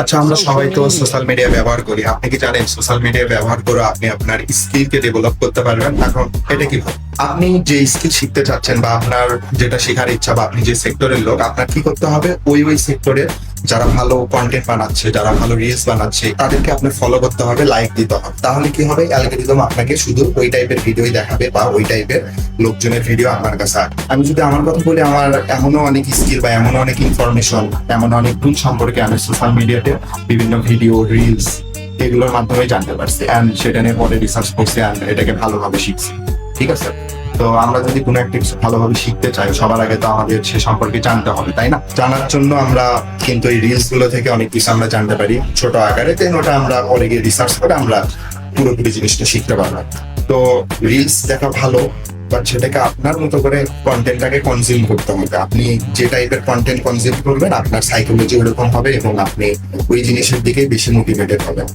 আচ্ছা, আমরা সবাই তো সোশ্যাল মিডিয়া ব্যবহার করি। আপনি কি জানেন সোশ্যাল মিডিয়া ব্যবহার করে আপনি আপনার স্কিলকে ডেভেলপ করতে পারবেন? এখন এটা কি হয়? আপনি যে স্কিল শিখতে চাচ্ছেন বা আপনার যেটা শেখার ইচ্ছা বা আপনি যে সেক্টরের লোক, আপনার কি করতে হবে? ওই সেক্টরে যারা ভালো কন্টেন্ট বানাচ্ছে, যারা ভালো রিলস বানাচ্ছে, তাদেরকে আপনার ফলো করতে হবে, লাইক দিতে হবে। তাহলে কি হবে? অ্যালগরিদম আপনাকে শুধু ওই টাইপের ভিডিওই দেখাবে বা ওই টাইপের লোকজনের ভিডিও আপনার কাছে আসবে। আমি যদি আমার কথা বলি, আমার এমনও অনেক স্কিল বা এমন অনেক ইনফরমেশন, এমন অনেক টুল সম্পর্কে আমি সোশ্যাল মিডিয়াতে বিভিন্ন ভিডিও, রিলস এগুলোর মাধ্যমে জানতে পারছি, অ্যান্ড সেটা নিয়ে পরে রিসার্চ করছি, অ্যান্ড এটাকে ভালোভাবে শিখছি। ঠিক আছে? তো আমরা যদি কোনো একটা কিছু ভালোভাবে শিখতে চাই, সবার আগে তো আমাদের সে সম্পর্কে জানতে হবে, তাই না? জানার জন্য আমরা কিন্তু এই রিলস গুলো থেকে অনেক কিছু আমরা জানতে পারি ছোট আকারে, দেন ওটা আমরা পরে গিয়ে রিসার্চ করে আমরা পুরোপুরি জিনিসটা শিখতে পারবো। তো রিলস দেখা ভালো, বাট সেটাকে আপনার মতো করে কন্টেন্টটাকে কনজিউম করতে হবে। আপনি যে টাইপের কন্টেন্ট কনজিউম করবেন, আপনার সাইকোলজি ওরকম হবে এবং আপনি ওই জিনিসের দিকে বেশি মোটিভেটেড হবেন।